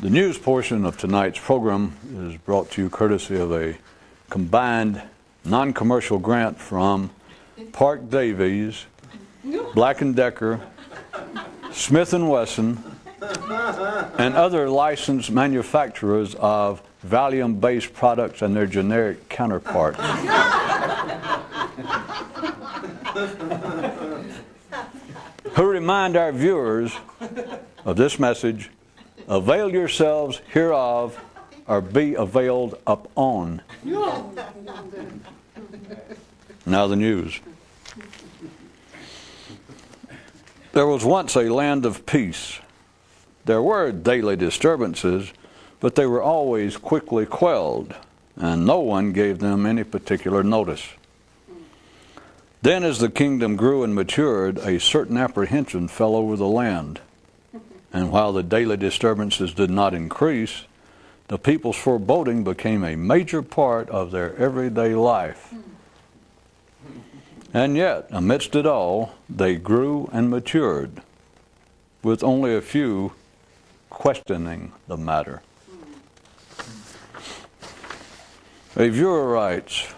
The news portion of tonight's program is brought to you courtesy of a combined non-commercial grant from Park Davies, Black & Decker, Smith & Wesson, and other licensed manufacturers of Valium-based products and their generic counterparts. Who remind our viewers of this message: avail yourselves hereof, or be availed upon. Now the news. There was once a land of peace. There were daily disturbances, but they were always quickly quelled, and no one gave them any particular notice. Then as the kingdom grew and matured, a certain apprehension fell over the land. And while the daily disturbances did not increase, the people's foreboding became a major part of their everyday life. And yet, amidst it all, they grew and matured, with only a few questioning the matter. A viewer writes,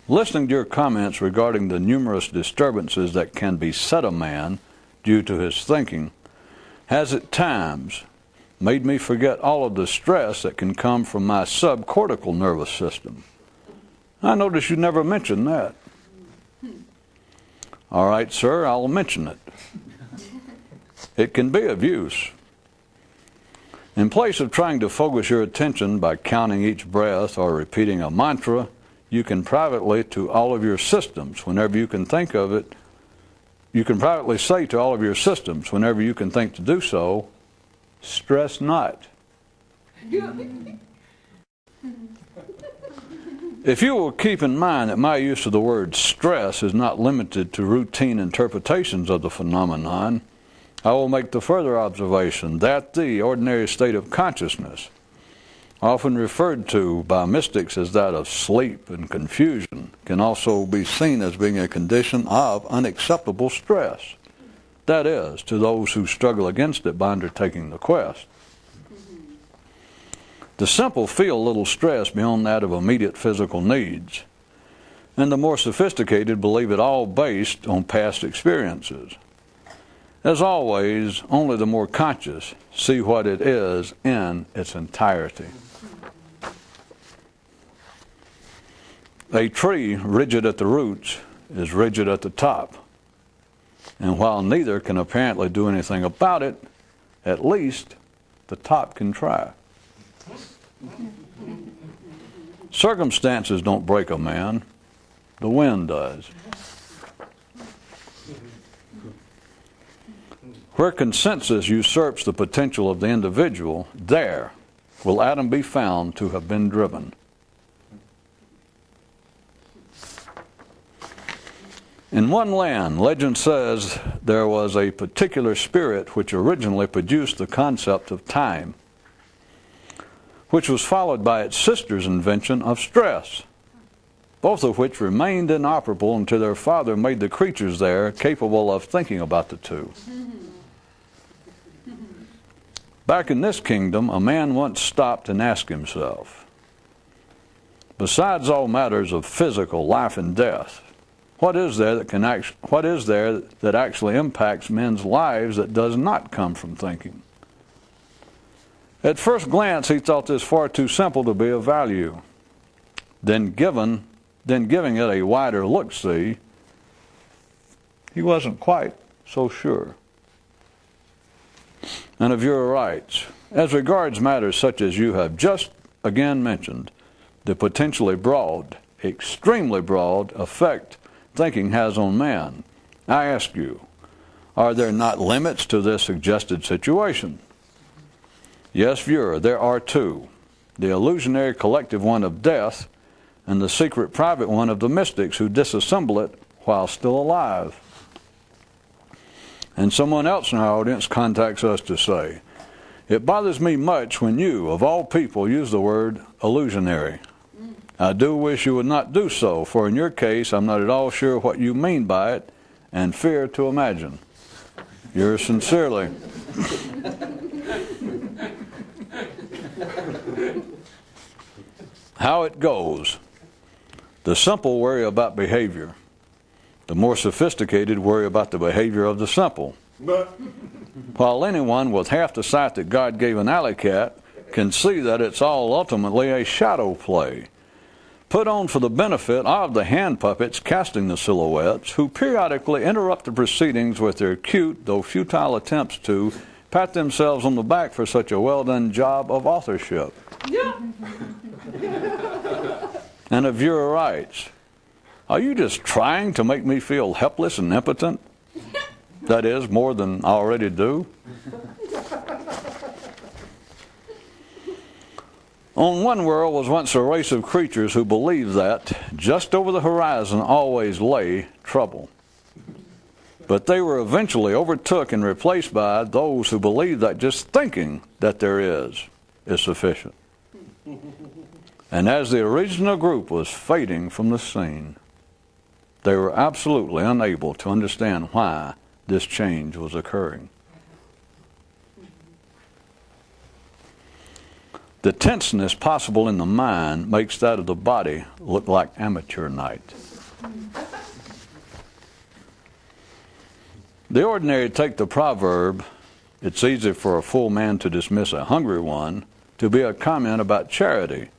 listening to your comments regarding the numerous disturbances that can beset a man due to his thinking has at times made me forget all of the stress that can come from my subcortical nervous system. I notice you never mentioned that. All right, sir, I'll mention it. It can be of use. In place of trying to focus your attention by counting each breath or repeating a mantra, you can privately to all of your systems, whenever you can think of it, you can privately say to all of your systems, whenever you can think to do so, stress not. If you will keep in mind that my use of the word stress is not limited to routine interpretations of the phenomenon, I will make the further observation that the ordinary state of consciousness, often referred to by mystics as that of sleep and confusion, can also be seen as being a condition of unacceptable stress. That is, to those who struggle against it by undertaking the quest. The simple feel little stress beyond that of immediate physical needs, and the more sophisticated believe it all based on past experiences. As always, only the more conscious see what it is in its entirety. A tree rigid at the roots is rigid at the top. And while neither can apparently do anything about it, at least the top can try. Circumstances don't break a man. The wind does. Where consensus usurps the potential of the individual, there will Adam be found to have been driven. In one land, legend says there was a particular spirit which originally produced the concept of time, which was followed by its sister's invention of stress, both of which remained inoperable until their father made the creatures there capable of thinking about the two. Back in this kingdom, a man once stopped and asked himself, besides all matters of physical life and death, what is there that actually impacts men's lives that does not come from thinking? At first glance, he thought this far too simple to be of value. Then giving it a wider look-see, he wasn't quite so sure. And a viewer writes, as regards matters such as you have just again mentioned, the potentially broad, extremely broad effect thinking has on man, I ask you, are there not limits to this suggested situation? Yes, viewer, there are two. The illusionary collective one of death and the secret private one of the mystics who disassemble it while still alive. And someone else in our audience contacts us to say, it bothers me much when you, of all people, use the word illusionary. I do wish you would not do so, for in your case, I'm not at all sure what you mean by it, and fear to imagine. Yours sincerely. How it goes. The simple worry about behavior. The more sophisticated worry about the behavior of the simple. While anyone with half the sight that God gave an alley cat can see that it's all ultimately a shadow play, put on for the benefit of the hand puppets casting the silhouettes, who periodically interrupt the proceedings with their cute, though futile attempts to pat themselves on the back for such a well-done job of authorship. Yeah. And a viewer writes, "Are you just trying to make me feel helpless and impotent? That is, more than I already do." On one world was once a race of creatures who believed that just over the horizon always lay trouble. But they were eventually overtook and replaced by those who believe that just thinking that there is sufficient. And as the original group was fading from the scene, they were absolutely unable to understand why this change was occurring. The tenseness possible in the mind makes that of the body look like amateur night. The ordinary take the proverb, "It's easy for a full man to dismiss a hungry one," to be a comment about charity,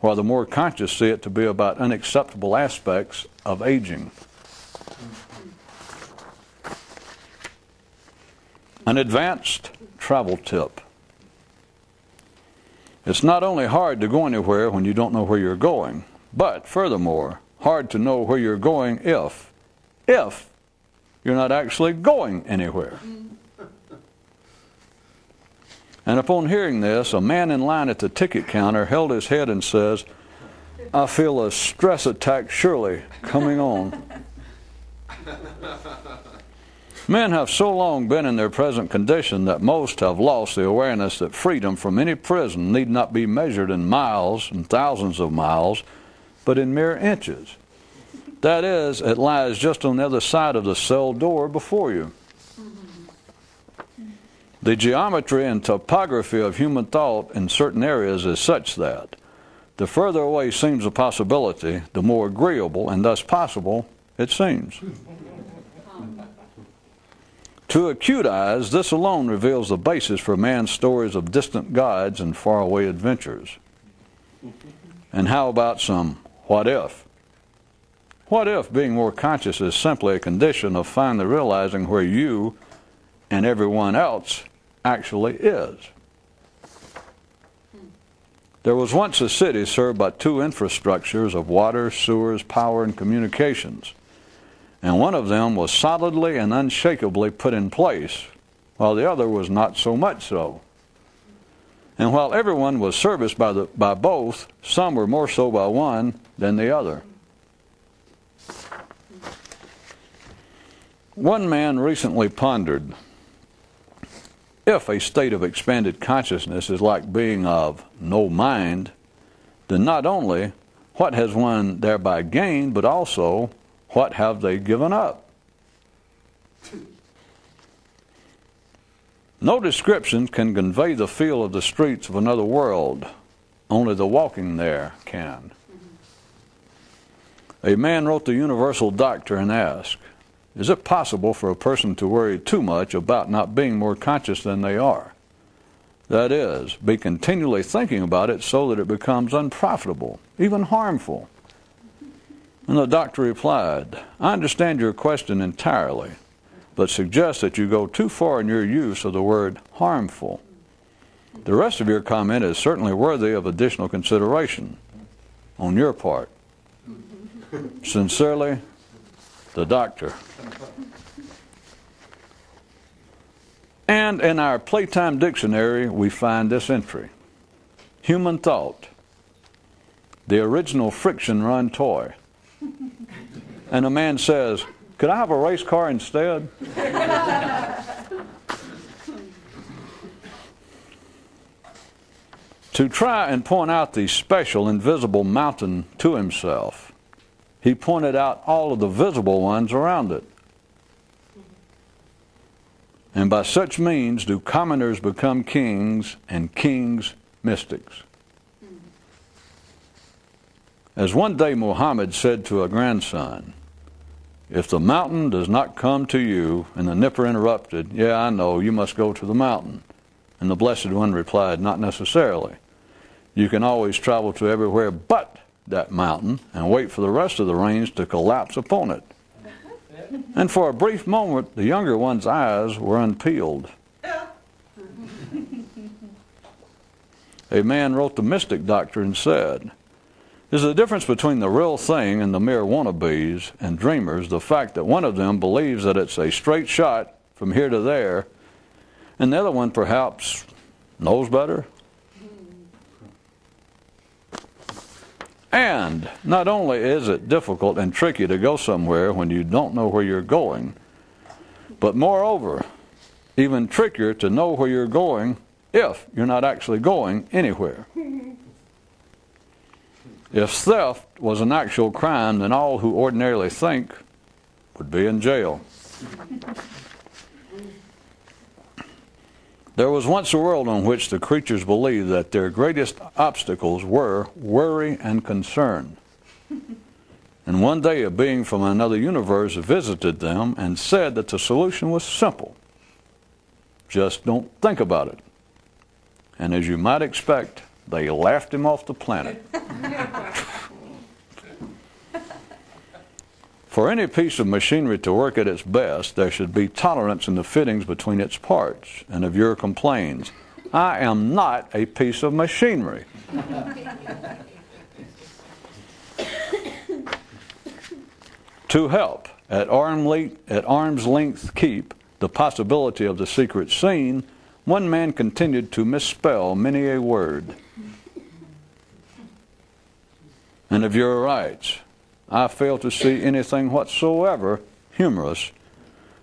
while the more conscious see it to be about unacceptable aspects of aging. An advanced travel tip. It's not only hard to go anywhere when you don't know where you're going, but furthermore, hard to know where you're going if you're not actually going anywhere. And upon hearing this, a man in line at the ticket counter held his head and says, "I feel a stress attack surely coming on." Men have so long been in their present condition that most have lost the awareness that freedom from any prison need not be measured in miles and thousands of miles, but in mere inches. That is, it lies just on the other side of the cell door before you. The geometry and topography of human thought in certain areas is such that the further away seems a possibility, the more agreeable and thus possible it seems. To acute eyes, this alone reveals the basis for man's stories of distant gods and faraway adventures. And how about some what if? What if being more conscious is simply a condition of finally realizing where you and everyone else actually is? There was once a city served by two infrastructures of water, sewers, power, and communications. And one of them was solidly and unshakably put in place, while the other was not so much so. And while everyone was serviced by both, some were more so by one than the other. One man recently pondered, if a state of expanded consciousness is like being of no mind, then not only what has one thereby gained, but also what have they given up? No description can convey the feel of the streets of another world. Only the walking there can. A man wrote the Universal Doctor and asked, is it possible for a person to worry too much about not being more conscious than they are? That is, be continually thinking about it so that it becomes unprofitable, even harmful. And the doctor replied, I understand your question entirely, but suggest that you go too far in your use of the word harmful. The rest of your comment is certainly worthy of additional consideration on your part. Sincerely, the doctor. And in our Playtime Dictionary, we find this entry. Human thought, the original friction-run toy. And a man says, could I have a race car instead? To try and point out the special invisible mountain to himself, he pointed out all of the visible ones around it. And by such means do commoners become kings and kings mystics. As one day Muhammad said to a grandson, "If the mountain does not come to you," and the nipper interrupted, "Yeah, I know, you must go to the mountain." And the Blessed One replied, "Not necessarily. You can always travel to everywhere but that mountain and wait for the rest of the rains to collapse upon it." And for a brief moment, the younger one's eyes were unpeeled. A man wrote the Mystic Doctrine and said, "Is the difference between the real thing and the mere wannabes and dreamers the fact that one of them believes that it's a straight shot from here to there, and the other one perhaps knows better?" And not only is it difficult and tricky to go somewhere when you don't know where you're going, but moreover, even trickier to know where you're going if you're not actually going anywhere. If theft was an actual crime, then all who ordinarily think would be in jail. There was once a world in which the creatures believed that their greatest obstacles were worry and concern. And one day a being from another universe visited them and said that the solution was simple. Just don't think about it. And as you might expect, they laughed him off the planet. For any piece of machinery to work at its best, there should be tolerance in the fittings between its parts. And a viewer complains, "I am not a piece of machinery." To help at arm's length keep the possibility of the secret seen, one man continued to misspell many a word. And the viewer writes, "I fail to see anything whatsoever humorous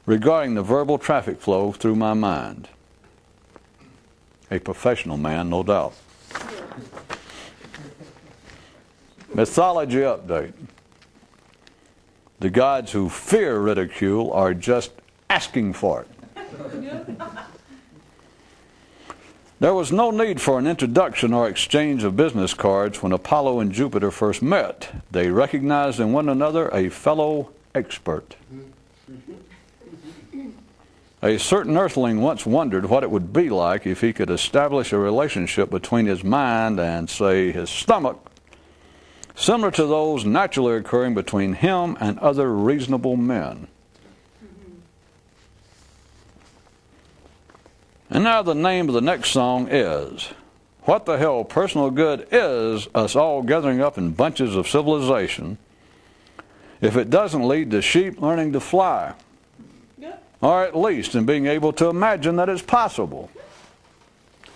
regarding the verbal traffic flow through my mind." A professional man, no doubt. Mythology update. The gods who fear ridicule are just asking for it. There was no need for an introduction or exchange of business cards when Apollo and Jupiter first met. They recognized in one another a fellow expert. A certain earthling once wondered what it would be like if he could establish a relationship between his mind and, say, his stomach, similar to those naturally occurring between him and other reasonable men. And now the name of the next song is, "What the hell personal good is us all gathering up in bunches of civilization if it doesn't lead to sheep learning to fly, or at least in being able to imagine that it's possible,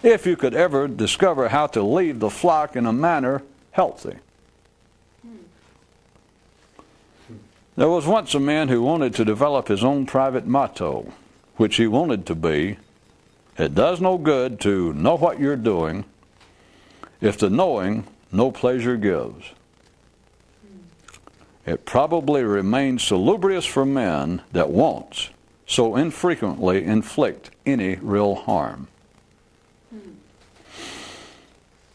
if you could ever discover how to lead the flock in a manner healthy." There was once a man who wanted to develop his own private motto, which he wanted to be, "It does no good to know what you're doing if the knowing no pleasure gives." It probably remains salubrious for men that wants so infrequently inflict any real harm.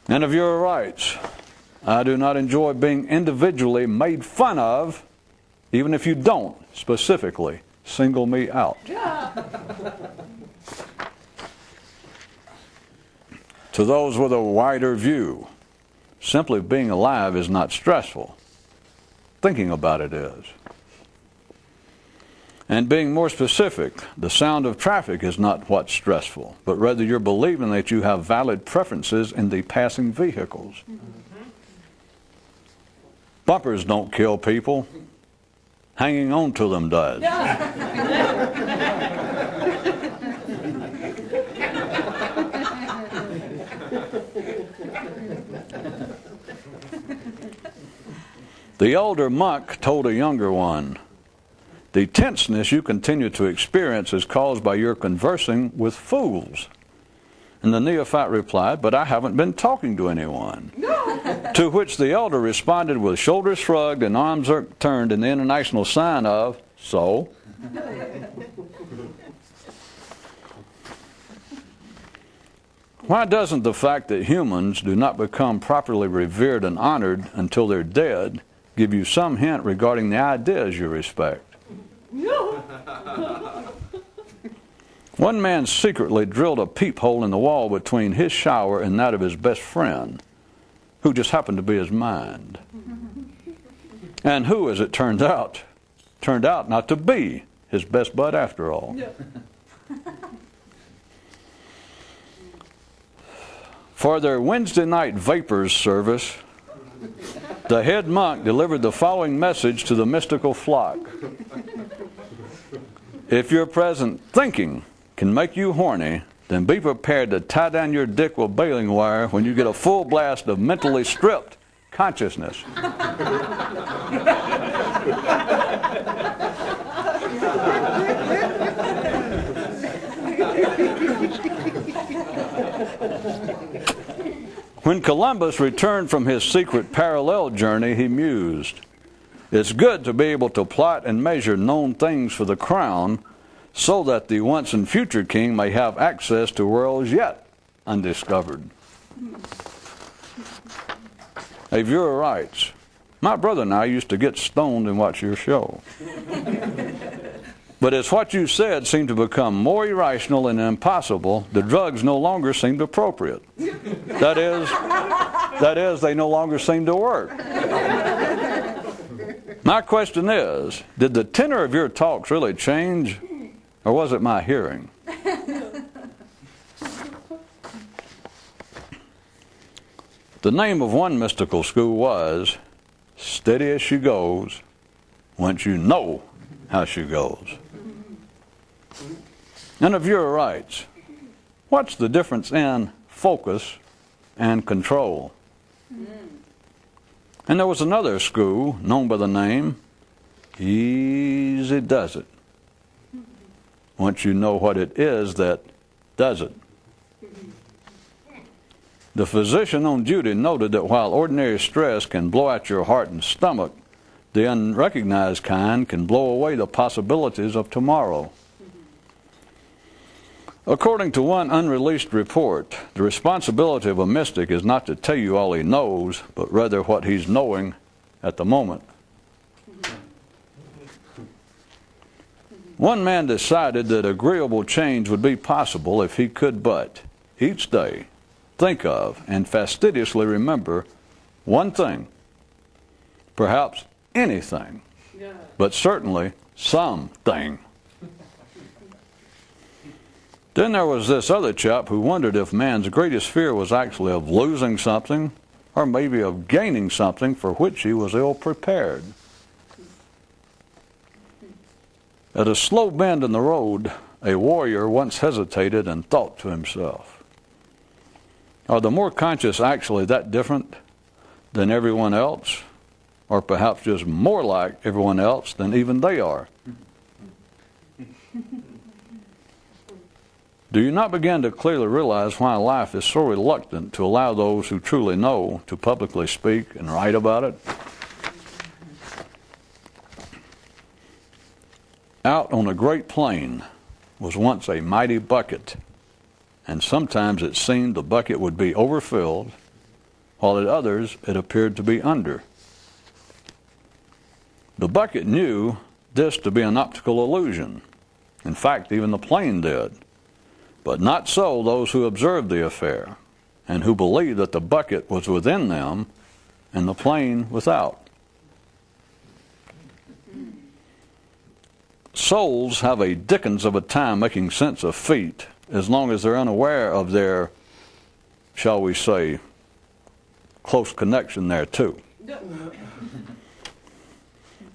And the viewer writes, "I do not enjoy being individually made fun of, even if you don't specifically single me out." To those with a wider view, simply being alive is not stressful. Thinking about it is. And being more specific, the sound of traffic is not what's stressful, but rather you're believing that you have valid preferences in the passing vehicles. Bumpers don't kill people. Hanging on to them does. The older monk told a younger one, "The tenseness you continue to experience is caused by your conversing with fools." And the neophyte replied, "But I haven't been talking to anyone." To which the elder responded with shoulders shrugged and arms turned in the international sign of, "So?" Why doesn't the fact that humans do not become properly revered and honored until they're dead give you some hint regarding the ideas you respect? One man secretly drilled a peephole in the wall between his shower and that of his best friend, who just happened to be his mind. And who, as it turned out not to be his best bud after all. For their Wednesday night vapors service, the head monk delivered the following message to the mystical flock. If your present thinking can make you horny, then be prepared to tie down your dick with baling wire when you get a full blast of mentally stripped consciousness. When Columbus returned from his secret parallel journey, he mused, "It's good to be able to plot and measure known things for the crown, so that the once and future king may have access to worlds yet undiscovered." A viewer writes, "My brother and I used to get stoned and watch your show. But as what you said seemed to become more irrational and impossible, the drugs no longer seemed appropriate. That is, they no longer seemed to work. My question is, did the tenor of your talks really change, or was it my hearing?" The name of one mystical school was Steady as She Goes, Once You Know How She Goes. And a viewer writes, "What's the difference in focus and control?" And there was another school known by the name Easy Does It, once you know what it is that does it. The physician on duty noted that while ordinary stress can blow out your heart and stomach, the unrecognized kind can blow away the possibilities of tomorrow. According to one unreleased report, the responsibility of a mystic is not to tell you all he knows, but rather what he's knowing at the moment. One man decided that agreeable change would be possible if he could but, each day, think of and fastidiously remember one thing, perhaps anything, but certainly something. Then there was this other chap who wondered if man's greatest fear was actually of losing something, or maybe of gaining something for which he was ill prepared. At a slow bend in the road, a warrior once hesitated and thought to himself, "Are the more conscious actually that different than everyone else, or perhaps just more like everyone else than even they are?" Do you not begin to clearly realize why life is so reluctant to allow those who truly know to publicly speak and write about it? Out on a great plain was once a mighty bucket, and sometimes it seemed the bucket would be overfilled, while at others it appeared to be under. The bucket knew this to be an optical illusion. In fact, even the plain did. But not so those who observed the affair, and who believed that the bucket was within them and the plain without. Souls have a dickens of a time making sense of feet as long as they're unaware of their, shall we say, close connection there too.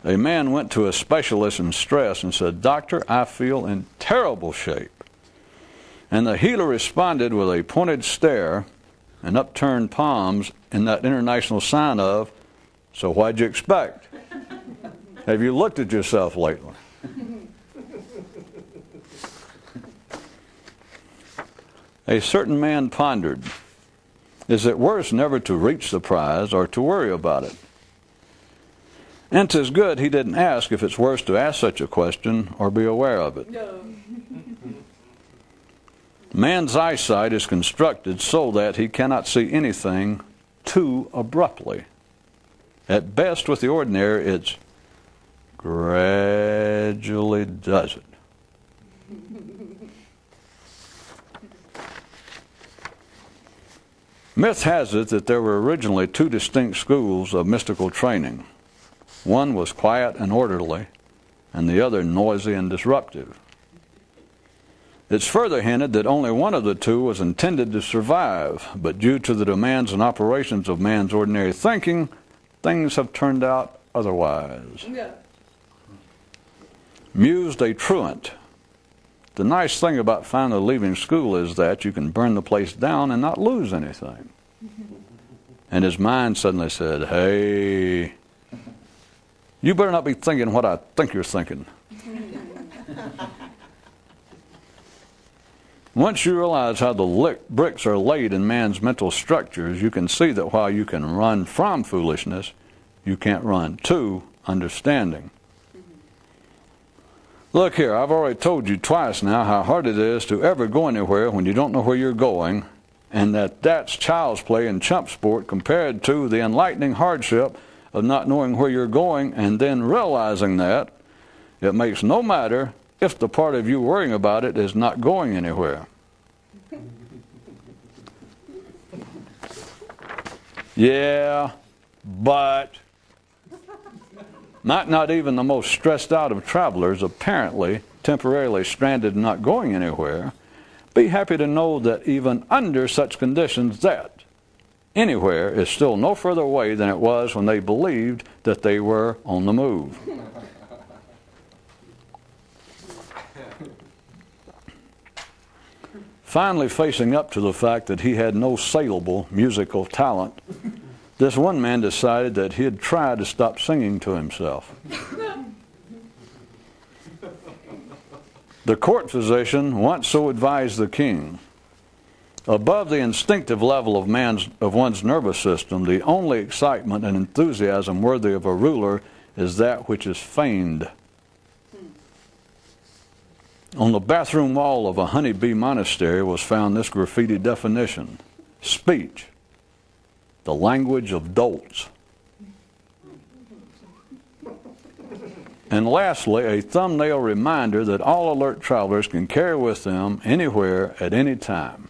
A man went to a specialist in stress and said, "Doctor, I feel in terrible shape." And the healer responded with a pointed stare and upturned palms in that international sign of, "So what'd you expect? Have you looked at yourself lately?" A certain man pondered, "Is it worse never to reach the prize or to worry about it?" And 'tis good he didn't ask if it's worse to ask such a question or be aware of it. No. Man's eyesight is constructed so that he cannot see anything too abruptly. At best, with the ordinary, it's gradually does it. Myth has it that there were originally two distinct schools of mystical training. One was quiet and orderly, and the other noisy and disruptive. It's further hinted that only one of the two was intended to survive, but due to the demands and operations of man's ordinary thinking, things have turned out otherwise. Yeah. Mused a truant. The nice thing about finally leaving school is that you can burn the place down and not lose anything. And his mind suddenly said, hey, you better not be thinking what I think you're thinking. Once you realize how the bricks are laid in man's mental structures, you can see that while you can run from foolishness, you can't run to understanding. Look here, I've already told you twice now how hard it is to ever go anywhere when you don't know where you're going, and that's child's play and chump sport compared to the enlightening hardship of not knowing where you're going and then realizing that it makes no matter if the part of you worrying about it is not going anywhere. Yeah, but not even the most stressed out of travelers, apparently temporarily stranded and not going anywhere, be happy to know that even under such conditions that anywhere is still no further away than it was when they believed that they were on the move. Finally facing up to the fact that he had no saleable musical talent, this one man decided that he'd try to stop singing to himself. The court physician once so advised the king, above the instinctive level of one's nervous system, the only excitement and enthusiasm worthy of a ruler is that which is feigned. On the bathroom wall of a honeybee monastery was found this graffiti definition: speech, the language of dolts. And lastly, a thumbnail reminder that all alert travelers can carry with them anywhere at any time.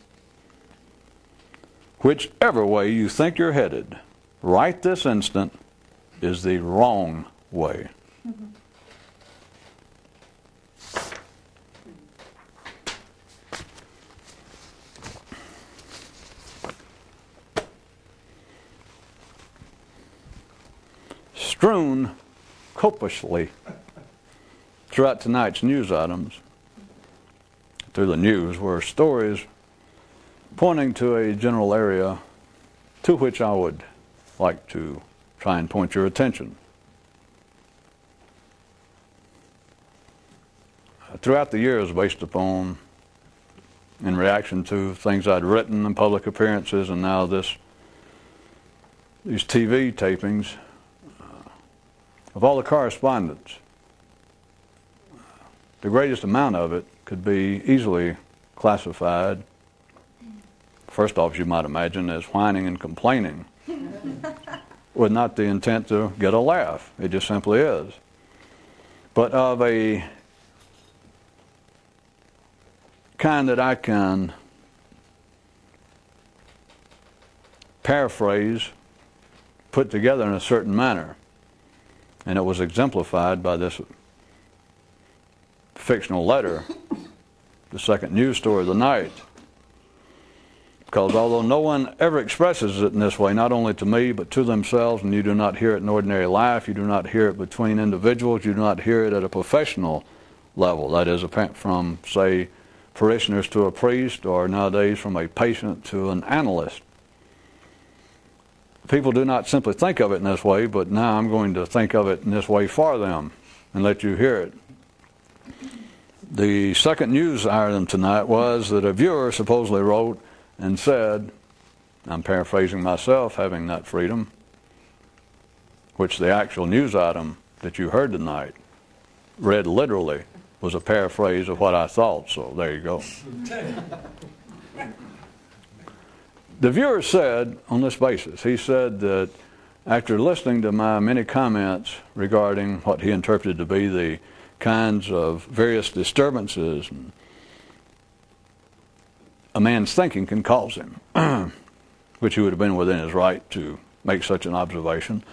Whichever way you think you're headed, right this instant, is the wrong way. Strewn copiously throughout tonight's news items, through the news, were stories pointing to a general area to which I would like to try and point your attention. Throughout the years, based upon, in reaction to things I'd written in public appearances and now these TV tapings, of all the correspondence, the greatest amount of it could be easily classified, first off, as you might imagine, as whining and complaining, with not the intent to get a laugh. It just simply is. But of a kind that I can paraphrase, put together in a certain manner. And it was exemplified by this fictional letter, the second news story of the night. Because although no one ever expresses it in this way, not only to me, but to themselves, and you do not hear it in ordinary life, you do not hear it between individuals, you do not hear it at a professional level, that is, from, say, parishioners to a priest, or nowadays from a patient to an analyst. People do not simply think of it in this way, but now I'm going to think of it in this way for them and let you hear it. The second news item tonight was that a viewer supposedly wrote and said, I'm paraphrasing myself, having that freedom, which the actual news item that you heard tonight read literally, was a paraphrase of what I thought, so there you go. The viewer said, on this basis, he said that after listening to my many comments regarding what he interpreted to be the kinds of various disturbances a man's thinking can cause him, which he would have been within his right to make such an observation.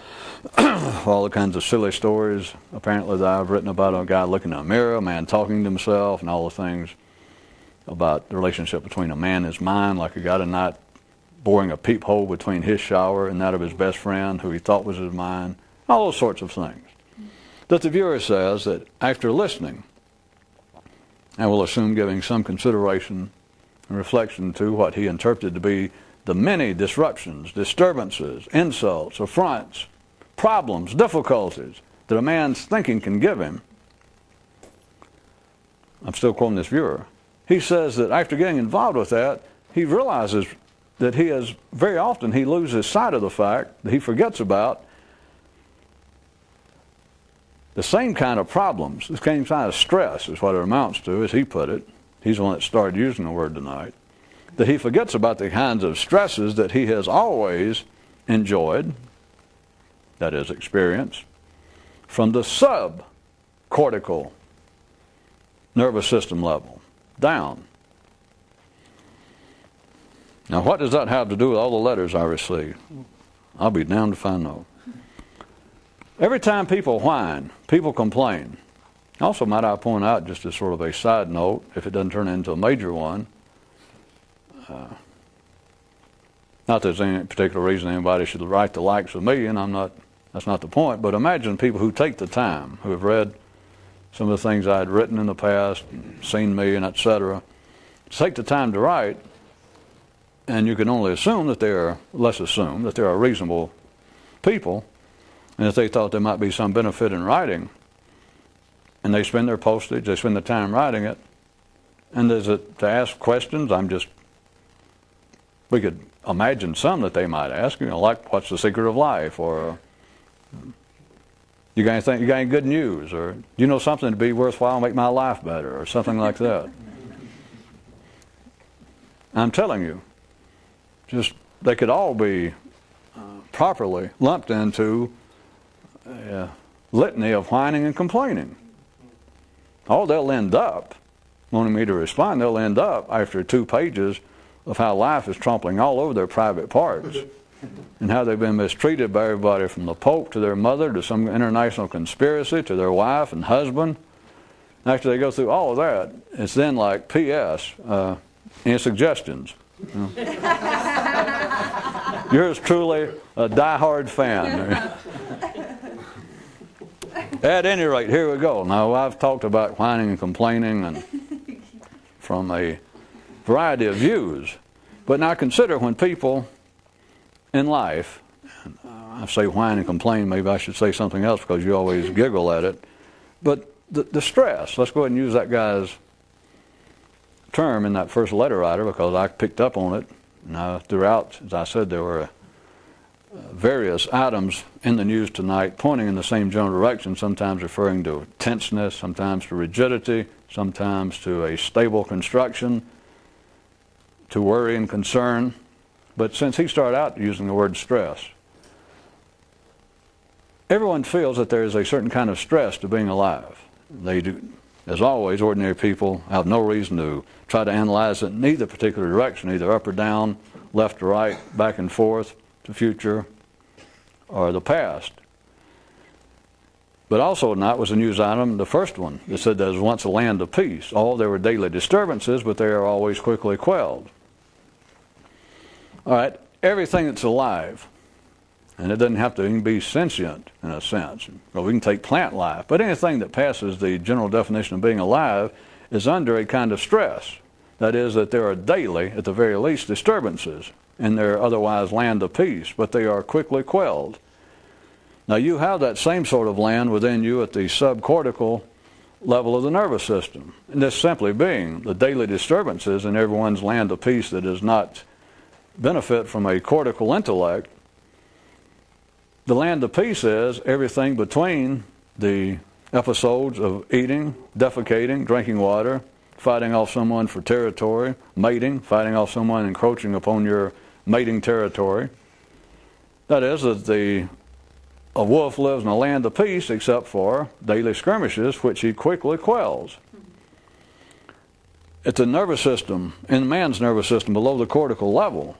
All the kinds of silly stories, apparently, that I've written about a guy looking in a mirror, a man talking to himself, and all the things about the relationship between a man and his mind, like a guy tonight boring a peephole between his shower and that of his best friend, who he thought was his mind, all those sorts of things. That the viewer says that after listening, and we'll assume giving some consideration and reflection to what he interpreted to be the many disruptions, disturbances, insults, affronts, problems, difficulties that a man's thinking can give him. I'm still quoting this viewer. He says that after getting involved with that, he realizes that very often he loses sight of the fact that he forgets about the same kind of problems, the same kind of stress is what it amounts to, as he put it. He's the one that started using the word tonight. That he forgets about the kinds of stresses that he has always enjoyed, that is, experienced, from the subcortical nervous system level down. Now, what does that have to do with all the letters I received? I'll be damned if I know. Every time people whine, people complain. Also, might I point out, just as sort of a side note, if it doesn't turn into a major one, not that there's any particular reason anybody should write the likes of me, and that's not the point, but imagine people who take the time, who have read some of the things I had written in the past, seen me, and etc., take the time to write, and you can only assume that let's assume that they are reasonable people, and if they thought there might be some benefit in writing, and they spend their postage, they spend the time writing it, and is it to ask questions? We could imagine some that they might ask, like what's the secret of life, or you got any good news, or do you know something to be worthwhile, make my life better, or something like that. I'm telling you, just they could all be properly lumped into a litany of whining and complaining. All they'll end up, wanting me to respond, they'll end up after 2 pages of how life is trampling all over their private parts and how they've been mistreated by everybody from the Pope to their mother to some international conspiracy to their wife and husband. After they go through all of that, it's then like, P.S., any suggestions? Yours truly, a diehard fan. At any rate, here we go. Now, I've talked about whining and complaining and from a variety of views. But now consider when people in life, I say whine and complain, maybe I should say something else because you always giggle at it, but the stress, let's go ahead and use that guy's term in that first letter writer because I picked up on it. Now, throughout, as I said, there were various items in the news tonight pointing in the same general direction, sometimes referring to tenseness, sometimes to rigidity, sometimes to a stable construction, to worry and concern. But since he started out using the word stress, everyone feels that there is a certain kind of stress to being alive. They do, as always, ordinary people have no reason to try to analyze it in either particular direction, either up or down, left or right, back and forth, the future, or the past. But also tonight was a news item, the first one, that said there was once a land of peace. There were daily disturbances, but they are always quickly quelled. All right, everything that's alive, and it doesn't have to even be sentient in a sense. Well, we can take plant life, but anything that passes the general definition of being alive is under a kind of stress. That is, that there are daily, at the very least, disturbances in their otherwise land of peace, but they are quickly quelled. Now, you have that same sort of land within you at the subcortical level of the nervous system. And this simply being the daily disturbances in everyone's land of peace that does not benefit from a cortical intellect. The land of peace is everything between the episodes of eating, defecating, drinking water, fighting off someone for territory, mating, fighting off someone encroaching upon your mating territory. That is, that a wolf lives in a land of peace except for daily skirmishes, which he quickly quells. At the nervous system, in man's nervous system below the cortical level,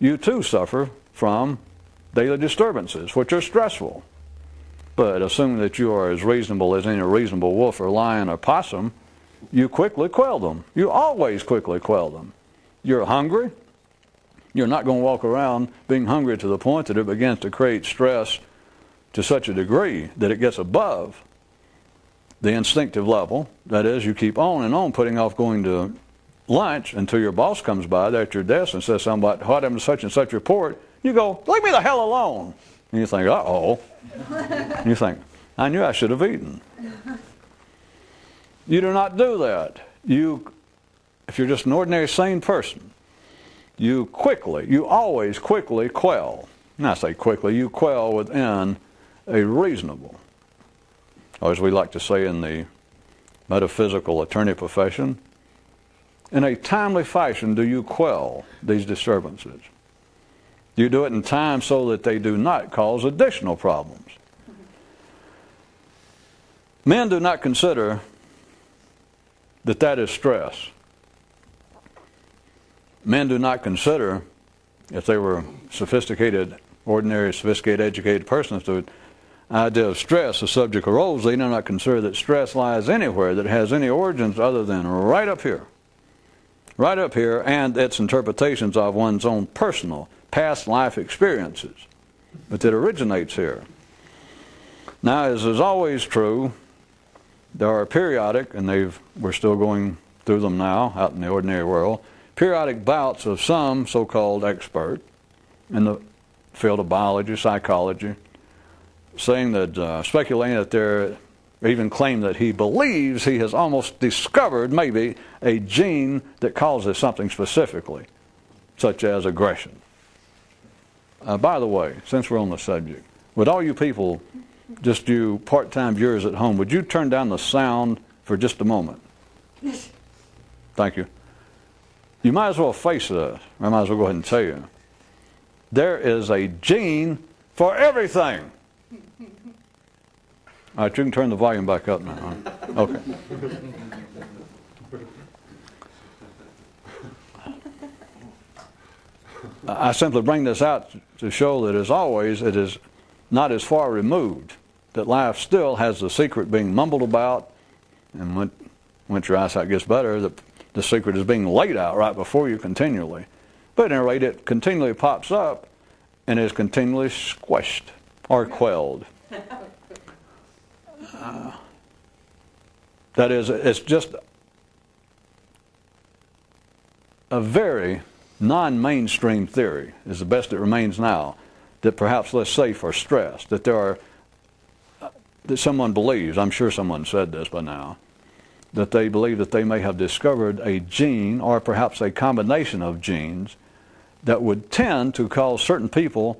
you too suffer from daily disturbances, which are stressful. But assuming that you are as reasonable as any reasonable wolf or lion or possum, you quickly quell them. You always quickly quell them. You're hungry. You're not going to walk around being hungry to the point that it begins to create stress to such a degree that it gets above the instinctive level. That is, you keep on and on putting off going to lunch until your boss comes by there at your desk and says something about what happened to such and such report. You go, leave me the hell alone. And you think, uh-oh. And you think, I knew I should have eaten. You do not do that. If you're just an ordinary sane person, you always quickly quell. And I say quickly, you quell within a reasonable, or as we like to say in the metaphysical attorney profession, in a timely fashion do you quell these disturbances. You do it in time so that they do not cause additional problems. Men do not consider that is stress. Men do not consider, if they were ordinary, sophisticated, educated persons, the idea of stress, the subject arose, they do not consider that stress lies anywhere that has any origins other than right up here. Right up here, and its interpretations of one's own personal past life experiences. But it originates here. Now, as is always true, there are periodic, and we're still going through them now out in the ordinary world, periodic bouts of some so-called expert in the field of biology, psychology, saying that, speculating that they're, even claim that he believes he has almost discovered maybe a gene that causes something specifically, such as aggression. By the way, since we're on the subject, would all you people, just you part-time viewers at home, would you turn down the sound for just a moment? Thank you. You might as well face this. I might as well go ahead and tell you. There is a gene for everything. All right, you can turn the volume back up now. Okay. I simply bring this out to show that, as always, it is not as far removed, that life still has the secret being mumbled about, and once your eyesight gets better, the secret is being laid out right before you continually. But at any rate, it continually pops up and is continually squished or quelled. That is, it's just a very non-mainstream theory, is the best it remains now, that perhaps, let's say, for stress, that that someone believes, I'm sure someone said this by now, that they believe that they may have discovered a gene, or perhaps a combination of genes, that would tend to cause certain people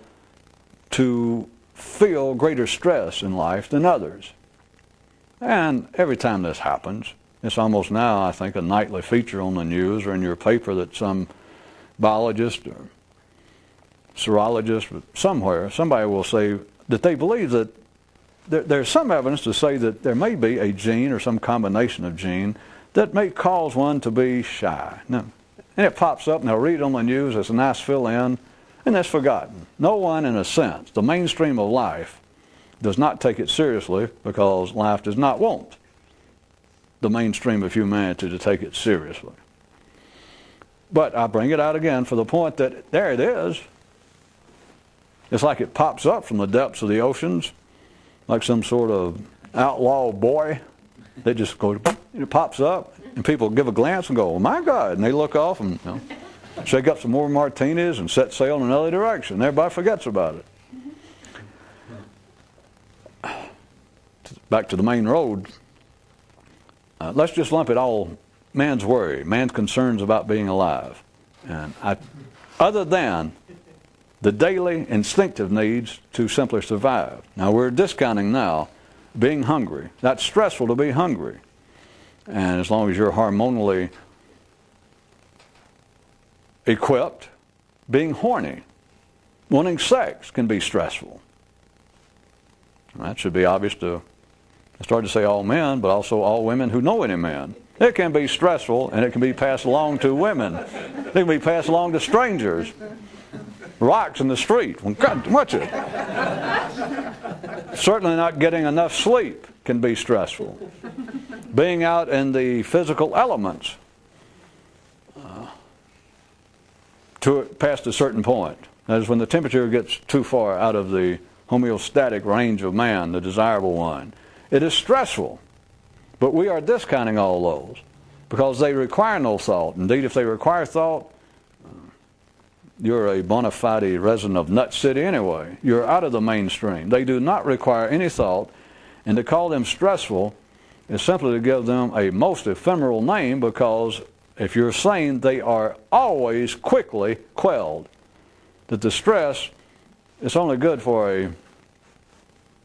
to feel greater stress in life than others. And every time this happens, it's almost now, I think, a nightly feature on the news or in your paper that some biologist or serologist somewhere, somebody will say that they believe that there's some evidence to say that there may be a gene or some combination of gene that may cause one to be shy. No. And it pops up and they'll read it on the news as a nice fill-in, and it's forgotten. No one, in a sense, the mainstream of life, does not take it seriously because life does not want the mainstream of humanity to take it seriously. But I bring it out again for the point that there it is. It's like it pops up from the depths of the oceans, like some sort of outlaw boy. They just go, it pops up, and people give a glance and go, oh my God, and they look off and shake up some more martinis and set sail in another direction. Everybody forgets about it. Back to the main road, let's just lump it all, man's worry, man's concerns about being alive. And other than the daily instinctive needs to simply survive. Now we're discounting now being hungry. That's stressful to be hungry. And as long as you're hormonally equipped, being horny, wanting sex can be stressful. That should be obvious to, I started to say all men, but also all women who know any man. It can be stressful, and it can be passed along to women. It can be passed along to strangers. Rocks in the street. Watch it. Certainly not getting enough sleep can be stressful. Being out in the physical elements past a certain point. That is when the temperature gets too far out of the homeostatic range of man, the desirable one. It is stressful. But we are discounting all those because they require no thought. Indeed, if they require thought, you're a bona fide resident of Nut City anyway. You're out of the mainstream. They do not require any thought, and to call them stressful is simply to give them a most ephemeral name, because if you're saying they are always quickly quelled, that the stress is only good for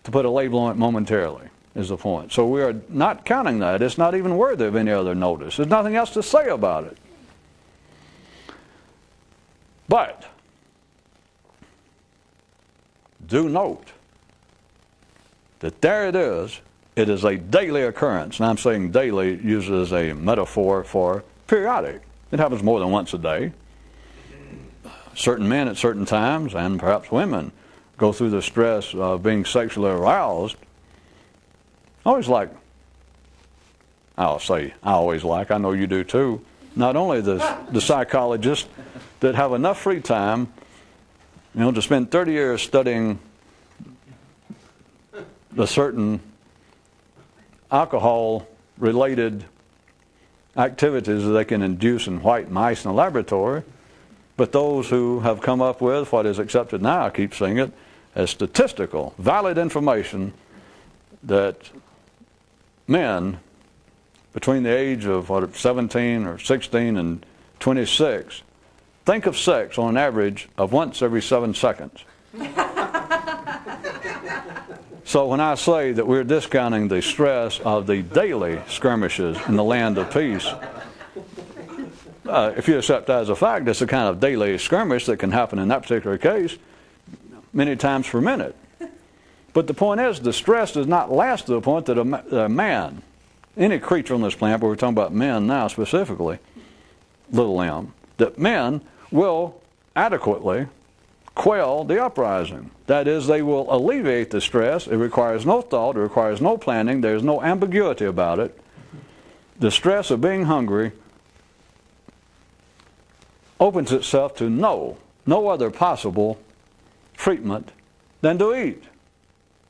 to put a label on it momentarily, is the point. So we are not counting that. It's not even worthy of any other notice. There's nothing else to say about it. But do note that there it is. It is a daily occurrence. And I'm saying daily uses a metaphor for periodic. It happens more than once a day. Certain men at certain times, and perhaps women, go through the stress of being sexually aroused. I always like, I know you do too, not only the psychologists that have enough free time, to spend 30 years studying the certain alcohol-related activities that they can induce in white mice in a laboratory, but those who have come up with what is accepted now, I keep saying it, as statistical, valid information that men between the age of 17 or 16 and 26 think of sex on an average of once every 7 seconds. So when I say that we're discounting the stress of the daily skirmishes in the land of peace, if you accept that as a fact, it's a kind of daily skirmish that can happen in that particular case many times per minute. But the point is, the stress does not last to the point that a man, any creature on this planet, but we're talking about men now specifically, little m, that men will adequately quell the uprising. That is, they will alleviate the stress. It requires no thought, it requires no planning, there's no ambiguity about it. The stress of being hungry opens itself to no other possible treatment than to eat.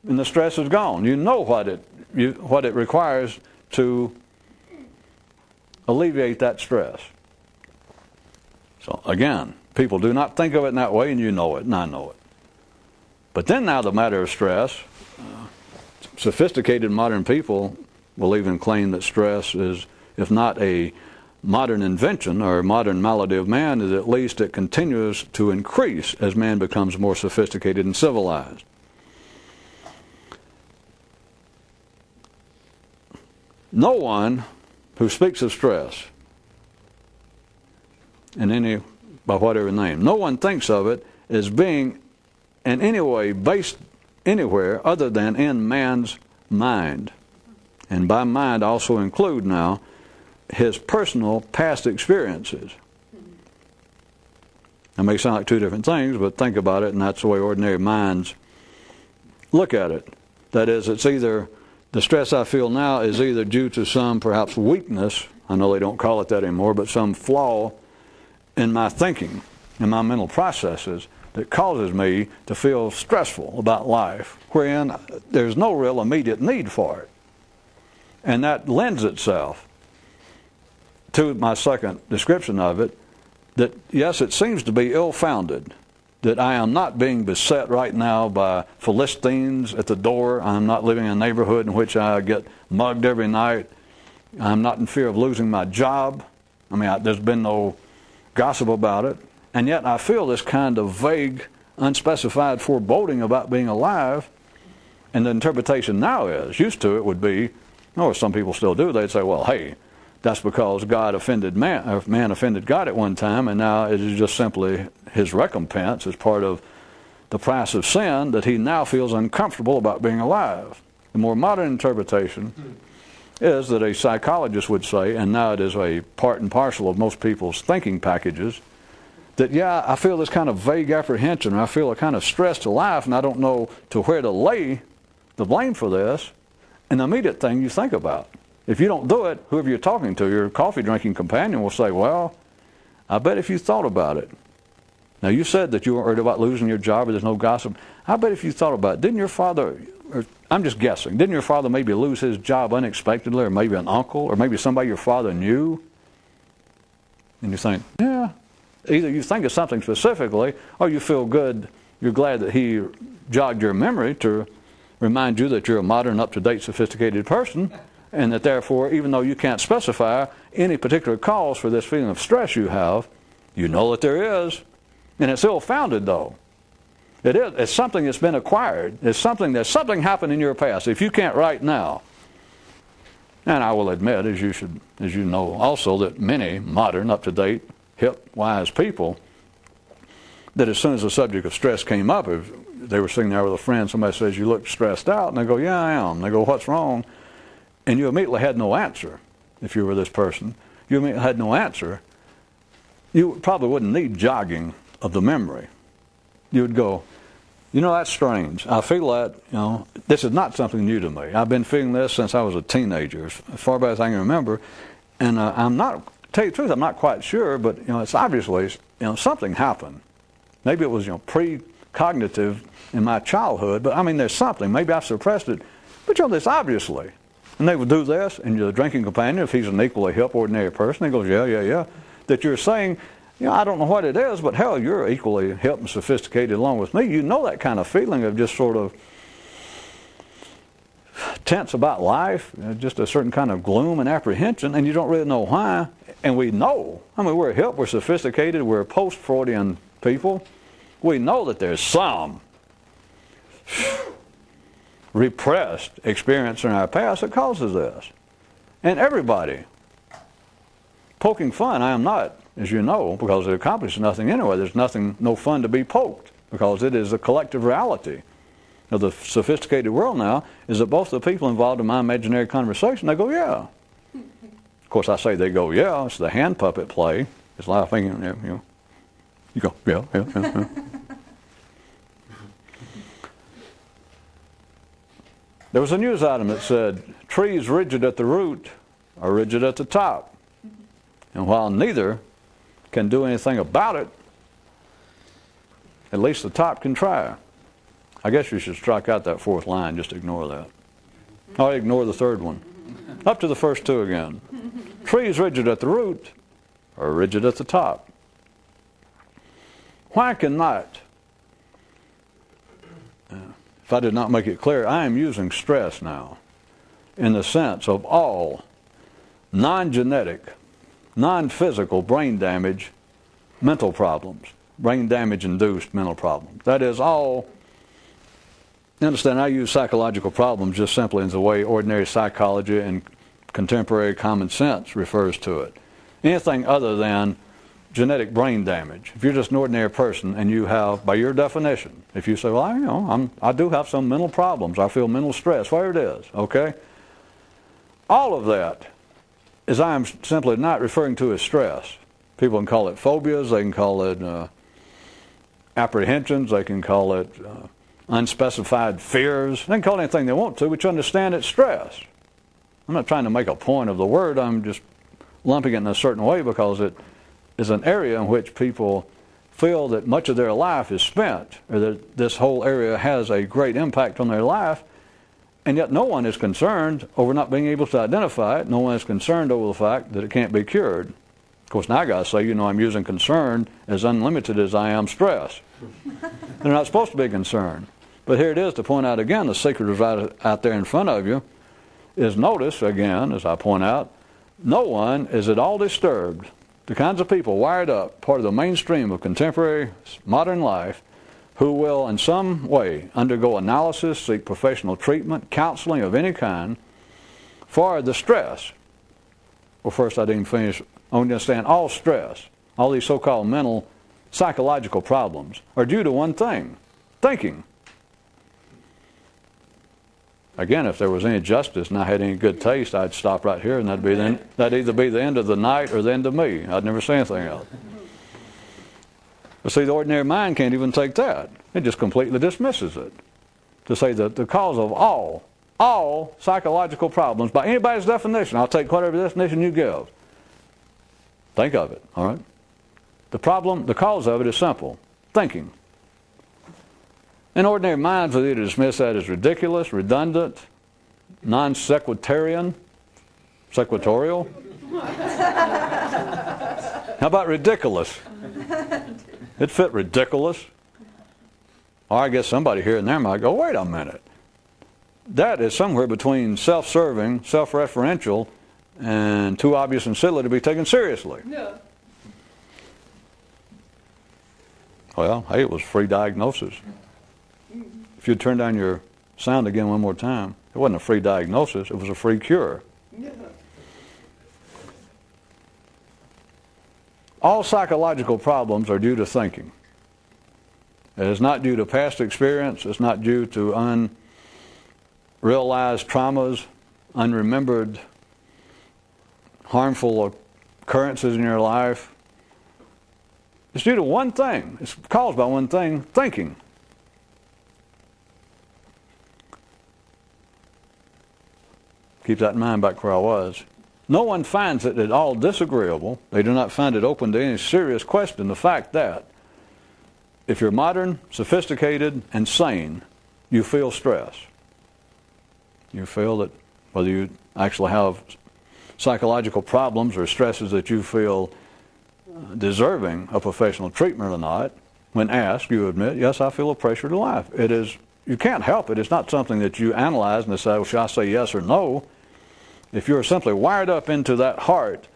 And the stress is gone. You know what it requires to alleviate that stress. So again, people do not think of it in that way, and you know it, and I know it. But then now the matter of stress, sophisticated modern people will even claim that stress is, if not a modern invention or a modern malady of man, is at least it continues to increase as man becomes more sophisticated and civilized. No one who speaks of stress by whatever name, no one thinks of it as being in any way based anywhere other than in man's mind. And by mind I also include now his personal past experiences. That may sound like two different things, but think about it, and that's the way ordinary minds look at it. That is, it's either the stress I feel now is either due to some perhaps weakness, I know they don't call it that anymore, but some flaw in my thinking, in my mental processes that causes me to feel stressful about life, wherein there's no real immediate need for it. And that lends itself to my second description of it, that yes, it seems to be ill-founded, that I am not being beset right now by Philistines at the door. I'm not living in a neighborhood in which I get mugged every night. I'm not in fear of losing my job. There's been no gossip about it. And yet I feel this kind of vague, unspecified foreboding about being alive. And the interpretation now used to it would be, or some people still do, they'd say, well, hey, that's because God offended man, or man offended God at one time, and now it is just simply his recompense as part of the price of sin that he now feels uncomfortable about being alive. The more modern interpretation is that a psychologist would say, and now it is a part and parcel of most people's thinking packages, that, yeah, I feel this kind of vague apprehension, or I feel a kind of stress to life, and I don't know to where to lay the blame for this. And the immediate thing you think about. If you don't do it, whoever you're talking to, your coffee drinking companion will say, well, I bet if you thought about it. Now, you said that you weren't worried about losing your job or there's no gossip. I bet if you thought about it, didn't your father, or I'm just guessing, didn't your father maybe lose his job unexpectedly, or maybe an uncle, or maybe somebody your father knew? And you think, yeah. Either you think of something specifically, or you feel good, you're glad that he jogged your memory to remind you that you're a modern, up-to-date, sophisticated person, and that therefore, even though you can't specify any particular cause for this feeling of stress you have, you know that there is. And it's ill-founded, though. It is. It's something that's been acquired. There's something happened in your past. If you can't right now, and I will admit, as you know also, that many modern, up-to-date, hip, wise people, that as soon as the subject of stress came up, if they were sitting there with a friend, somebody says, you look stressed out, and they go, yeah, I am. They go, what's wrong? And you immediately had no answer. If you were this person, you immediately had no answer. You probably wouldn't need jogging of the memory. You would go, you know, that's strange. I feel that, this is not something new to me. I've been feeling this since I was a teenager, as far back as I can remember. And I'm not, to tell you the truth, I'm not quite sure, but, it's obviously, something happened. Maybe it was, precognitive in my childhood, but I mean, there's something. Maybe I suppressed it. But, this obviously. And they would do this, and the drinking companion, if he's an equally hip, ordinary person, he goes, yeah, that you're saying, I don't know what it is, but hell, you're equally hip and sophisticated along with me. You know that kind of feeling of just sort of tense about life, just a certain kind of gloom and apprehension, and you don't really know why. And we know, we're hip, we're sophisticated, we're post-Freudian people. We know that there's some repressed experience in our past that causes this. And everybody, poking fun, I am not, as you know, because it accomplishes nothing anyway. There's no fun to be poked, because it is a collective reality of the sophisticated world now, is that both the people involved in my imaginary conversation, they go, yeah. Of course, I say they go, yeah. It's the hand puppet play. It's like thinking, you go, yeah. There was a news item that said, trees rigid at the root are rigid at the top. And while neither can do anything about it, at least the top can try. I guess you should strike out that fourth line, just ignore that. Or ignore the third one. Up to the first two again. Trees rigid at the root are rigid at the top. Why cannot? If I did not make it clear, I am using stress now in the sense of all non-genetic, non-physical brain damage mental problems, brain damage-induced mental problems. That is all. You understand, I use psychological problems just simply in the way ordinary psychology and contemporary common sense refers to it. Anything other than genetic brain damage. If you're just an ordinary person and you have, by your definition, if you say, well, I do have some mental problems, I feel mental stress, whatever it is, okay? All of that is I am simply not referring to as stress. People can call it phobias, they can call it apprehensions, they can call it unspecified fears. They can call it anything they want to, but you understand it's stress. I'm not trying to make a point of the word, I'm just lumping it in a certain way because it is an area in which people feel that much of their life is spent, or that this whole area has a great impact on their life, and yet no one is concerned over not being able to identify it. No one is concerned over the fact that it can't be cured. Of course, now I got to say, I'm using concern as unlimited as I am stress. They're not supposed to be concerned. But here it is to point out again, the secret is right out there in front of you, is notice, again, as I point out, no one is at all disturbed. The kinds of people wired up, part of the mainstream of contemporary modern life, who will in some way undergo analysis, seek professional treatment, counseling of any kind for the stress. Well, first I didn't finish. I understand all stress, all these so-called mental, psychological problems are due to one thing, thinking. Again, if there was any justice and I had any good taste, I'd stop right here and that'd either be the end of the night or the end of me. I'd never say anything else. But see, the ordinary mind can't even take that. It just completely dismisses it. To say that the cause of all psychological problems, by anybody's definition, I'll take whatever definition you give. Think of it, all right? The cause of it is simple, thinking. And ordinary minds will either dismiss that as ridiculous, redundant, non-sequitorial. How about ridiculous? It fit ridiculous. Or I guess somebody here and there might go, wait a minute. That is somewhere between self-serving, self-referential, and too obvious and silly to be taken seriously. Yeah. Well, hey, it was free diagnosis. If you'd turn down your sound again one more time, it wasn't a free diagnosis, it was a free cure. Yeah. All psychological problems are due to thinking. It is not due to past experience, it's not due to unrealized traumas, unremembered harmful occurrences in your life. It's due to one thing. It's caused by one thing, thinking. Keep that in mind back where I was. No one finds it at all disagreeable. They do not find it open to any serious question. The fact that if you're modern, sophisticated, and sane, you feel stress. You feel that whether you actually have psychological problems or stresses that you feel deserving of professional treatment or not, when asked, you admit, yes, I feel a pressure to life. It is. You can't help it. It's not something that you analyze and decide, well, should I say yes or no? If you're simply wired up into that heart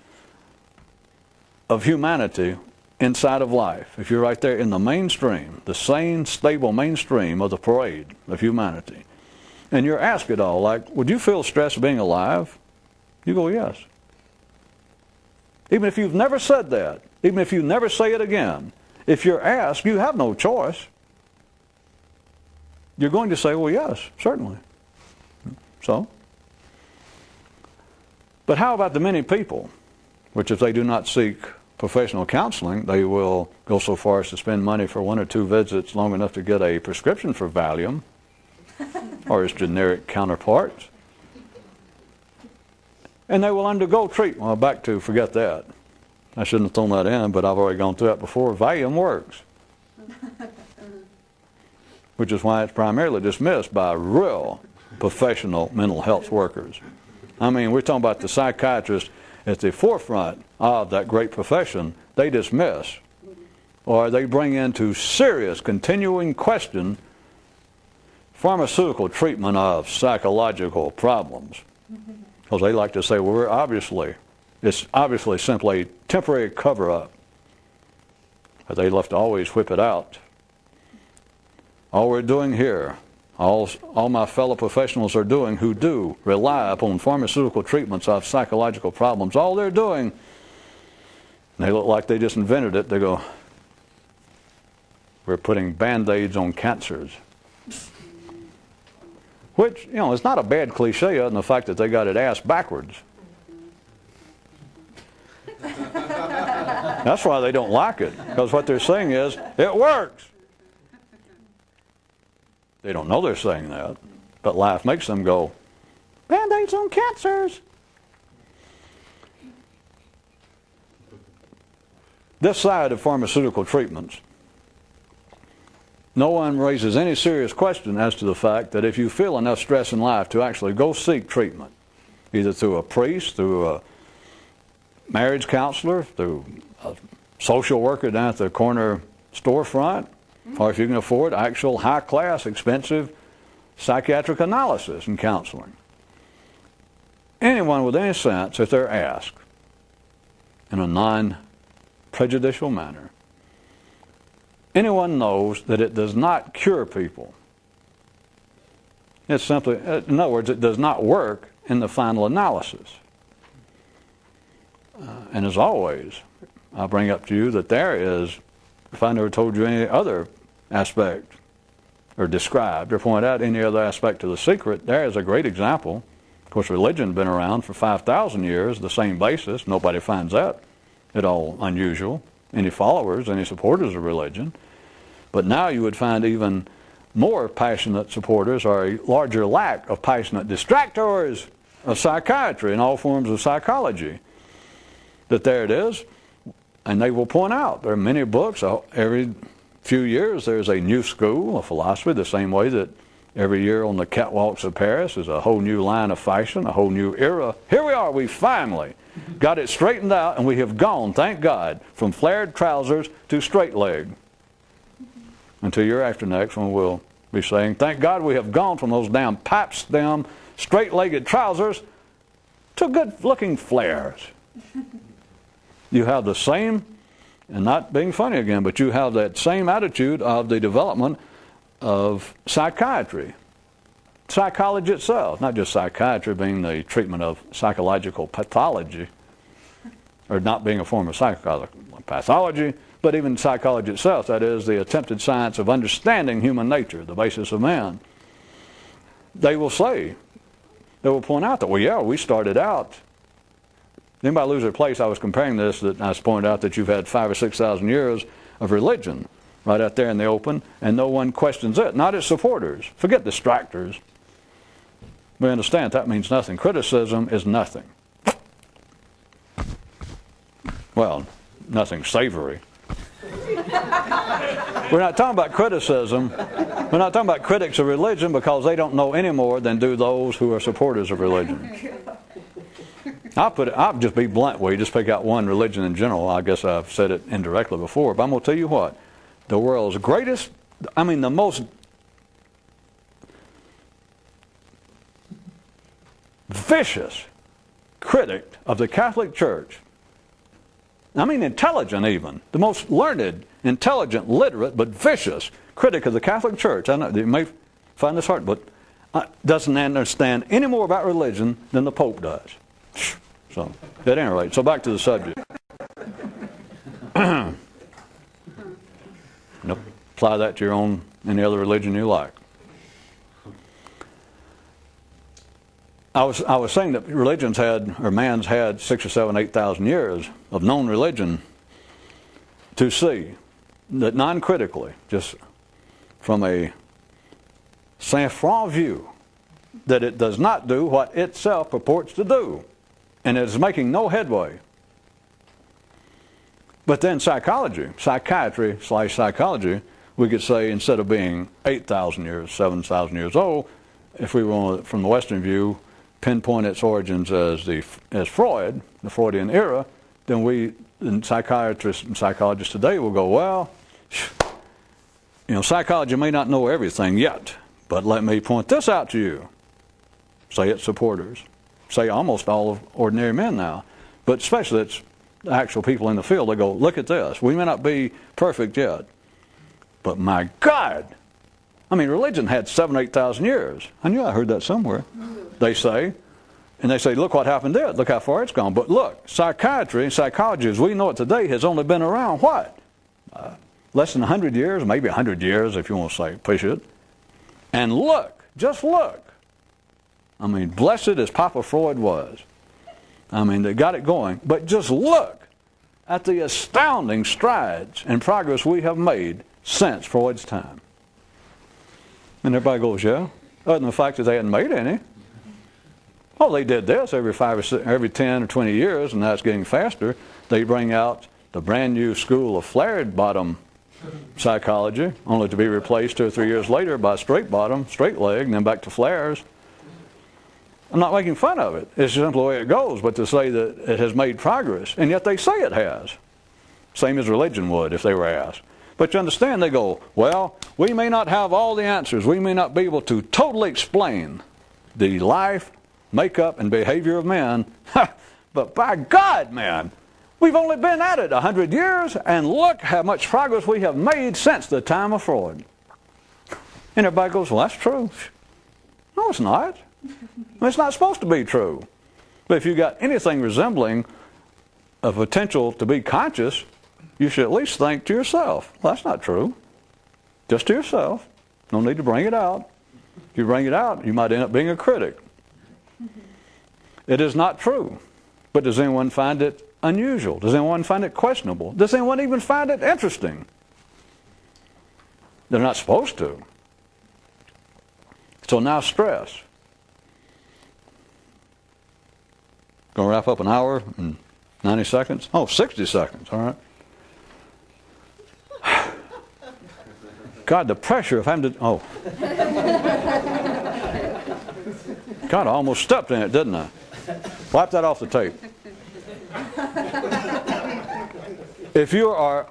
of humanity inside of life, if you're right there in the mainstream, the sane, stable mainstream of the parade of humanity, and you're asked it all, like, would you feel stress being alive? You go, yes. Even if you've never said that, even if you never say it again, if you're asked, you have no choice. You're going to say, well, yes, certainly. So? But how about the many people, which if they do not seek professional counseling, they will go so far as to spend money for 1 or 2 visits long enough to get a prescription for Valium or its generic counterparts. And they will undergo treatment. Well, back to, forget that. I shouldn't have thrown that in, but I've already gone through that before. Valium works. Which is why it's primarily dismissed by real professional mental health workers. I mean, we're talking about the psychiatrists at the forefront of that great profession. They dismiss, or they bring into serious, continuing question pharmaceutical treatment of psychological problems. Because they like to say, well, it's obviously simply a temporary cover-up. But they love to always whip it out. All we're doing here, all my fellow professionals are doing who do rely upon pharmaceutical treatments of psychological problems, all they're doing, and they look like they just invented it, they go, we're putting Band-Aids on cancers. Which, it's not a bad cliche other than the fact that they got it ass backwards. That's why they don't like it, because what they're saying is, it works. They don't know they're saying that, but life makes them go, Band-Aids on cancers. This side of pharmaceutical treatments, no one raises any serious question as to the fact that if you feel enough stress in life to actually go seek treatment, either through a priest, through a marriage counselor, through a social worker down at the corner storefront, or if you can afford actual high-class, expensive psychiatric analysis and counseling. Anyone with any sense, if they're asked in a non-prejudicial manner, anyone knows that it does not cure people. It's simply, in other words, it does not work in the final analysis. And as always, I'll bring up to you that there is, if I never told you any other aspect, or described, or point out any other aspect of the secret, there is a great example. Of course, religion's been around for 5,000 years, the same basis. Nobody finds that at all unusual. Any followers, any supporters of religion. But now you would find even more passionate supporters, or a larger lack of passionate detractors of psychiatry and all forms of psychology. That there it is, and they will point out there are many books. Every few years there's a new school of philosophy, the same way that every year on the catwalks of Paris is a whole new line of fashion, a whole new era. Here we are, we finally got it straightened out, and we have gone, thank God, from flared trousers to straight leg. Until year after next, when we'll be saying, thank God we have gone from those damn pipe stem, straight-legged trousers to good-looking flares. You have the same, and not being funny again, but you have that same attitude of the development of psychiatry. Psychology itself, not just psychiatry being the treatment of psychological pathology, or not being a form of psychological pathology, but even psychology itself, that is, the attempted science of understanding human nature, the basis of man. They will say, they will point out that, well, yeah, we started out. Anybody lose their place? I was comparing this, that I was pointing out that you've had 5,000 or 6,000 years of religion right out there in the open, and no one questions it. Not its supporters. Forget distractors. We understand that means nothing. Criticism is nothing. Well, nothing savory. We're not talking about criticism. We're not talking about critics of religion, because they don't know any more than do those who are supporters of religion. I'll just be blunt with you, just pick out one religion in general. I guess I've said it indirectly before, but I'm going to tell you what. The world's greatest, the most vicious critic of the Catholic Church, intelligent even, the most learned, intelligent, literate, but vicious critic of the Catholic Church, I know you may find this hard, but doesn't understand any more about religion than the Pope does. So, at any rate, so back to the subject. Apply that to your own, any other religion you like. I was saying that religions had, or man's had 6,000 or 7,000, 8,000 years of known religion to see that non-critically, just from a sang-froid view, that it does not do what itself purports to do, and it is making no headway. But then psychology, psychiatry/psychology, we could say, instead of being 8,000 years, 7,000 years old, if we were, from the Western view, pinpoint its origins as Freud, the Freudian era, then we, and psychiatrists and psychologists today, will go, well, psychology may not know everything yet, but let me point this out to you. Say its supporters. Say almost all of ordinary men now. But especially it's the actual people in the field. They go, look at this. We may not be perfect yet, but my God, religion had 7,000 or 8,000 years. I knew I heard that somewhere. They say, look what happened there. Look how far it's gone. But look, psychiatry, psychology as we know it today has only been around, what? Less than 100 years, maybe 100 years if you want to say, push it. And look, just look. Blessed as Papa Freud was. They got it going. But just look at the astounding strides and progress we have made since Freud's time. And everybody goes, yeah? Other than the fact that they hadn't made any. Oh, they did this every 10 or 20 years, and now it's getting faster. They bring out the brand new school of flared bottom psychology, only to be replaced 2 or 3 years later by straight bottom, straight leg, and then back to flares. I'm not making fun of it. It's simply the way it goes, but to say that it has made progress, and yet they say it has. Same as religion would if they were asked. But you understand, they go, well, we may not have all the answers. We may not be able to totally explain the life, makeup, and behavior of men. But by God, man, We've only been at it 100 years, and look how much progress we have made since the time of Freud. And everybody goes, well, that's true. No, it's not. It's not supposed to be true. But if you got anything resembling a potential to be conscious, you should at least think to yourself, well, that's not true. Just to yourself. No need to bring it out. If you bring it out, you might end up being a critic. It is not true. But does anyone find it unusual? Does anyone find it questionable? Does anyone even find it interesting? They're not supposed to. So now stress. Going to wrap up an hour and 90 seconds? Oh, 60 seconds, all right. God, the pressure of having to, oh. God, I almost stepped in it, didn't I? Wipe that off the tape. If you are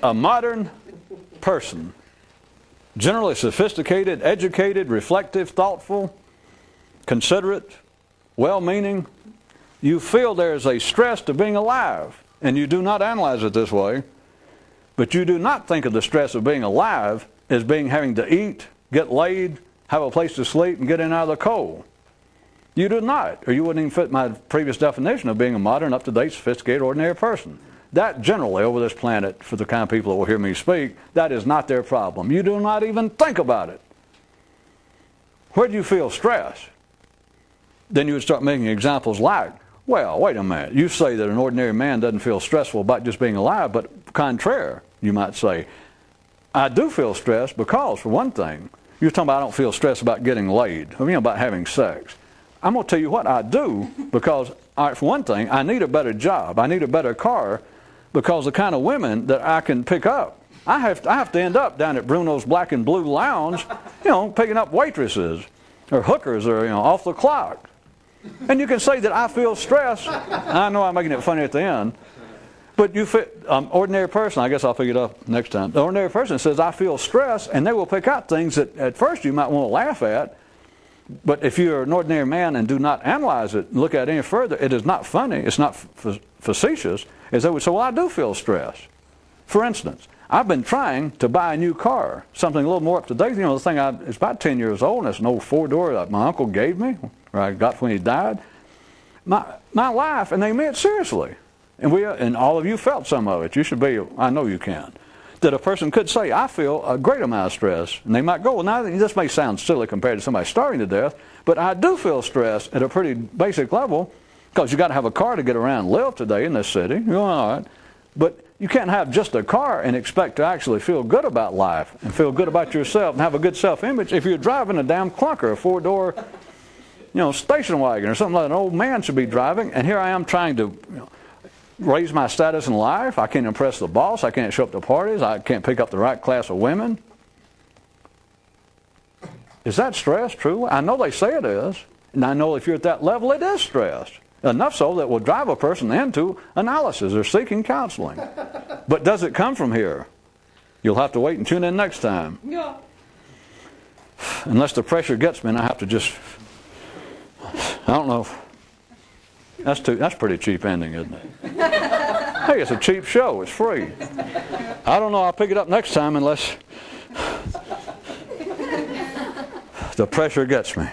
a modern person, generally sophisticated, educated, reflective, thoughtful, considerate, well-meaning, you feel there is a stress to being alive, and you do not analyze it this way, but you do not think of the stress of being alive as being having to eat, get laid, have a place to sleep, and get in and out of the cold. You do not, or you wouldn't even fit my previous definition of being a modern, up-to-date, sophisticated, ordinary person. That generally, over this planet, for the kind of people that will hear me speak, that is not their problem. You do not even think about it. Where do you feel stress? Then you would start making examples like, well, wait a minute, you say that an ordinary man doesn't feel stressful about just being alive, but contrary, you might say, I do feel stressed because, for one thing, you're talking about I don't feel stressed about getting laid, about having sex. I'm going to tell you what I do because, all right, for one thing, I need a better job. I need a better car because the kind of women that I can pick up, I have to end up down at Bruno's Black and Blue Lounge, picking up waitresses or hookers or, off the clock. And you can say that I feel stressed. I know I'm making it funny at the end. But you fit, ordinary person, I guess I'll pick it up next time. The ordinary person says, I feel stressed, and they will pick out things that at first you might want to laugh at. But if you're an ordinary man and do not analyze it, look at it any further, it is not funny, it's not facetious, as they would say, well, I do feel stressed. For instance, I've been trying to buy a new car, something a little more up to date. The thing it's about 10 years old, and it's an old four-door that my uncle gave me, or I got when he died. My life, and they meant seriously. And all of you felt some of it. You should be, I know you can. That a person could say, I feel a great amount of stress. And they might go, well, now this may sound silly compared to somebody starving to death, but I do feel stress at a pretty basic level because you got to have a car to get around and live today in this city. All right. But you can't have just a car and expect to actually feel good about life and feel good about yourself and have a good self-image if you're driving a damn clunker, a four-door, station wagon or something like an old man should be driving. And here I am trying to, raise my status in life. I can't impress the boss. I can't show up to parties. I can't pick up the right class of women. Is that stress, truly? I know they say it is. And I know if you're at that level, it is stress. Enough so that will drive a person into analysis or seeking counseling. But does it come from here? You'll have to wait and tune in next time. Yeah. Unless the pressure gets me and I have to just, I don't know. That's pretty cheap ending, isn't it? Hey, it's a cheap show. It's free. I don't know. I'll pick it up next time unless the pressure gets me.